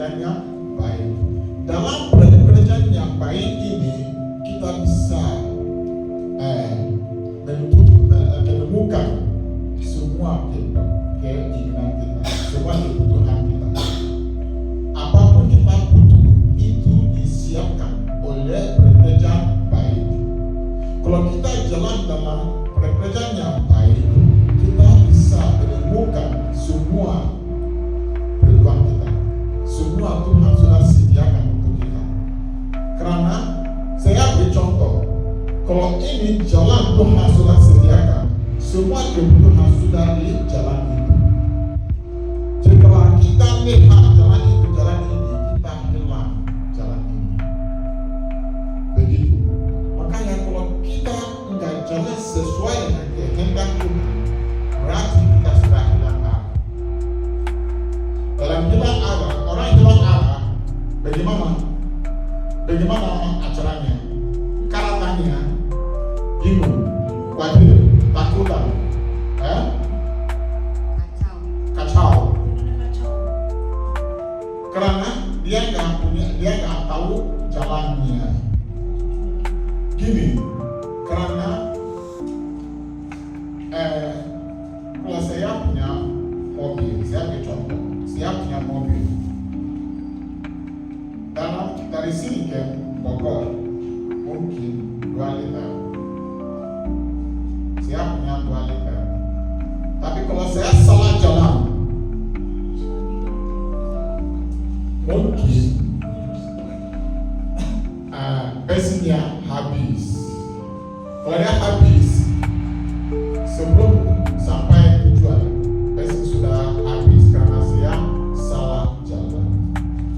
pekerjaan yang baik. Dalam pekerjaan yang baik ini kita bisa menemukan semua keinginan kita, semua kebutuhan kita. Apapun kita butuh itu disiapkan oleh pekerjaan baik. Kalau kita jalan dalam pekerjaan yang baik, kita bisa menemukan semua kebutuhan kita. Semua Tuhan sudah sediakan untuk kita. Karena saya beri contoh, kalau ini jalan Tuhan sudah sediakan, semua kebutuhan sudah di jalan itu. Setelah kita lihat jalan ini, kita hilang jalan ini. Begitu. Makanya kalau kita enggak jalan sesuai dengan kehendak Tuhan, berarti kita sudah hilang arah. Dalam hilang arah, orang hilang arah, bagaimana acaranya? Karatannya bingung, khawatir, takutan, kacau. Karena dia nggak tahu jalannya. Gini, karena kalau saya punya mobil, saya beri contoh, saya punya mobil. Dari sini ke Bogor mungkin 2 liter. Saya punya 2 liter. Tapi kalau saya salah jalan, mungkin bensinnya habis. Kalau dia habis, sebelum sampai tujuan, bensin sudah habis karena saya salah jalan.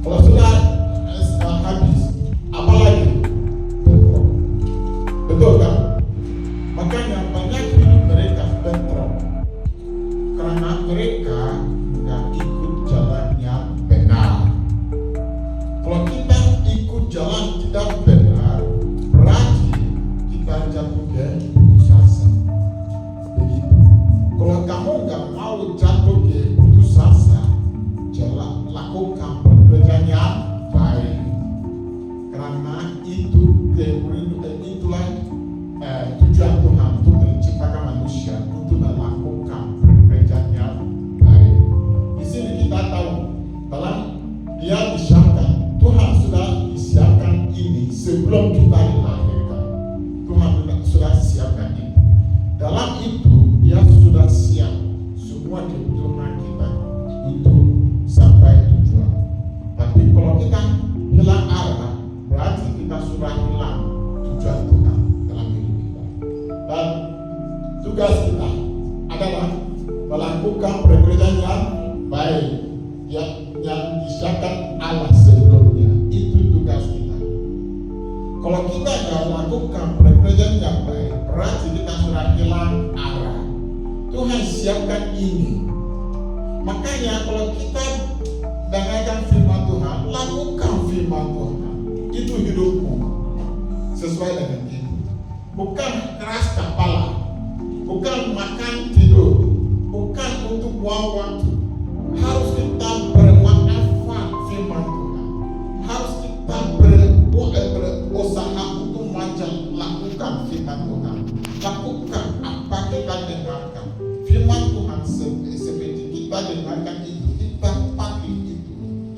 Kalau sudah habis, apalagi bentrok. Betul kan? Makanya banyak hidup mereka bentrok karena mereka nggak ikut jalan yang benar. Kalau kita ikut jalan tidak benar, berarti kita jatuh ke putus asa. Begitu. Kalau kamu nggak mau jatuh ke putus asa, lakukan pekerjaan yang baik. Karena itulah tujuan Tuhan untuk menciptakan manusia untuk melakukan pekerjaan yang baik. Di sini kita tahu dalam dia disiapkan, Tuhan sudah disiapkan ini sebelum kita dilahirkan. Tuhan sudah siapkan itu. Dalam itu dia sudah siap semua kebutuhan kita itu sampai tujuan. Tapi kalau kita hilang arah, berarti kita sudah hilang tujuan Tuhan dalam hidup kita. Dan tugas kita adalah melakukan pekerjaan yang baik yang disiapkan Allah sebelumnya. Itu tugas kita. Kalau kita tidak lakukan pekerjaan yang baik, berarti kita sudah hilang arah. Tuhan siapkan ini. Makanya kalau kita dengarkan firman Tuhan, lakukan firman Tuhan. Itu hidupmu sesuai dengan itu. Bukan keras kepala, bukan makan tidur, bukan untuk buang waktu. Harus kita bermanfaat firman Tuhan. Harus kita berusaha untuk lakukan firman Tuhan. Lakukan apa kita dengarkan. Firman Tuhan seperti kita dengarkan itu, kita pakai itu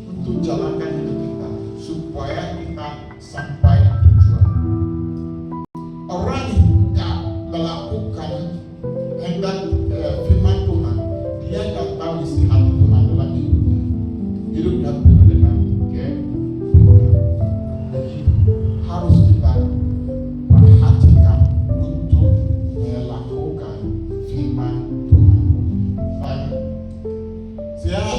untuk jalankan hidup kita supaya kita sampai tujuan. Orang yang melakukan hendak firman Tuhan, dia akan tahu isi hati Tuhan dalam hidupnya. Hidupnya penuh dengan keburukan. Jadi harus kita perhatikan untuk melakukan firman Tuhan. Saya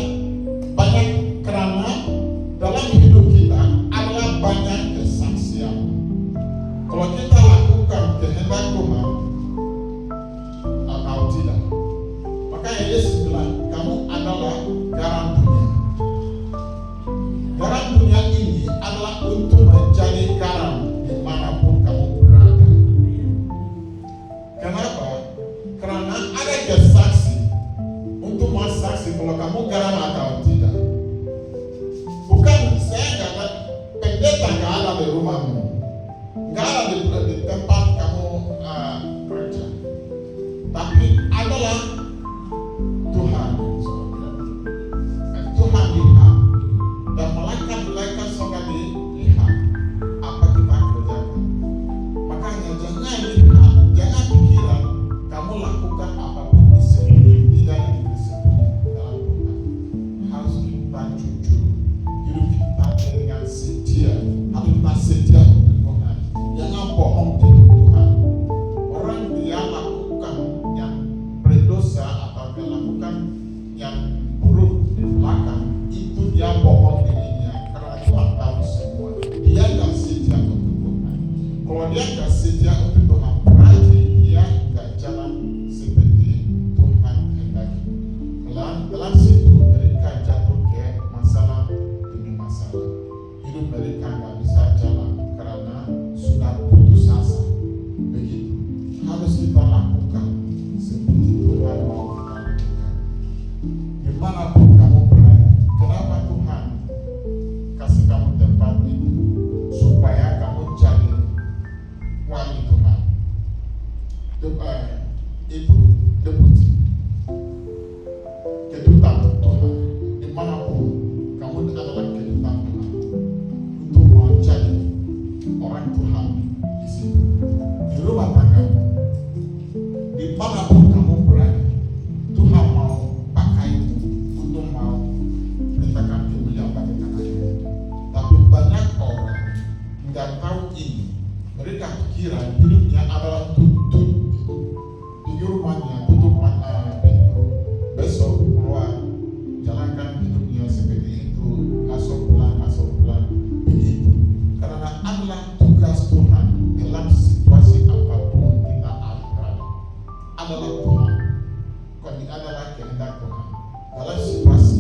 banyak karena dalam hidup kita adalah banyak kesaksian. Kalau kita lakukan kehendak Tuhan atau tidak, makanya Yesus bilang kamu adalah garam dunia. Garam dunia ini adalah untuk menjadi garam dimanapun kamu berada. Kenapa? Karena ada kesaksi untuk mensaksi kalau kamu garam atau tidak. Bukan adalah Tuhan. Tuhan lihat dan malaikat-malaikat juga dilihat apa kita kerjakan. Makanya jangan lihat, jangan pikiran kamu lakukan apapun disembunyi, tidak disembunyi dalam Tuhan. Harus kita jujur, hidup kita dengan setia, harus kita setia untuk Tuhan. Jangan bohong di Tuhan. Orang dia lakukan yang berdosa atau dia lakukan yang buruk di belakang, itu dia bohong dirinya karena Tuhan tahu semua. Dia nggak setia untuk Tuhan. Kalau dia nggak setia untuk Tuhan, berarti dia nggak jalan seperti Tuhan hendaki. Dalam situ mereka jatuh ke masalah demi masalah. Hidup mereka nggak bisa jalan karena sudah putus asa. Begitu harus kita lakukan seperti Tuhan mau kita lakukan. Dimanapun kamu berada, kenapa Tuhan kasih kamu tempat itu? Supaya kamu cari wangi Tuhan. Itu debut kedutaan Tuhan. Dimanapun kamu adalah kedutaan Tuhan untuk mencari orang Tuhan di situ. Di rumah tangga, dimanapun kamu berada, Tuhan mau pakaimu untuk mau beritakan kemuliaan bagi tanahnya. Tapi banyak orang nggak tahu ini. Mereka kira hidupnya adalah tutup di rumahnya, tutup mata pintu. Besok keluar, jalankan hidupnya seperti itu, masuk pulang begitu. Karena adalah tugas Tuhan dalam situasi apapun kita berada. Adalah Tuhan, ini adalah kehendak Tuhan. Dalam situasi,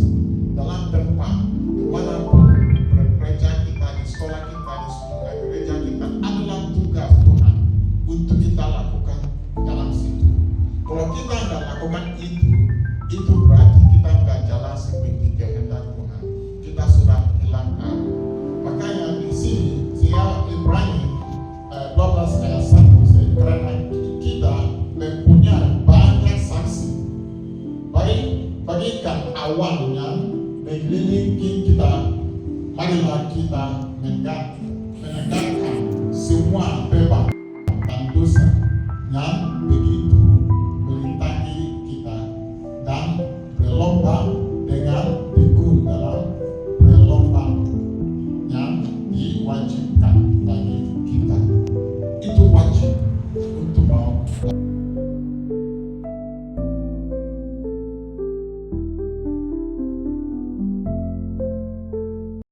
dalam tempat, dimanapun gereja kita, di sekolah kita, di gereja kita, adalah tugas Tuhan untuk kita lakukan dalam situ. Kalau kita nggak lakukan itu berarti kita nggak jalan seperti kehendak Tuhan. Kita sudah hilang arah. Makanya di sini saya Ibrani 12 ayat 1 karena kita mempunyai banyak saksi bagikan awan yang mengelilingi kita. Marilah kita menegakkan semua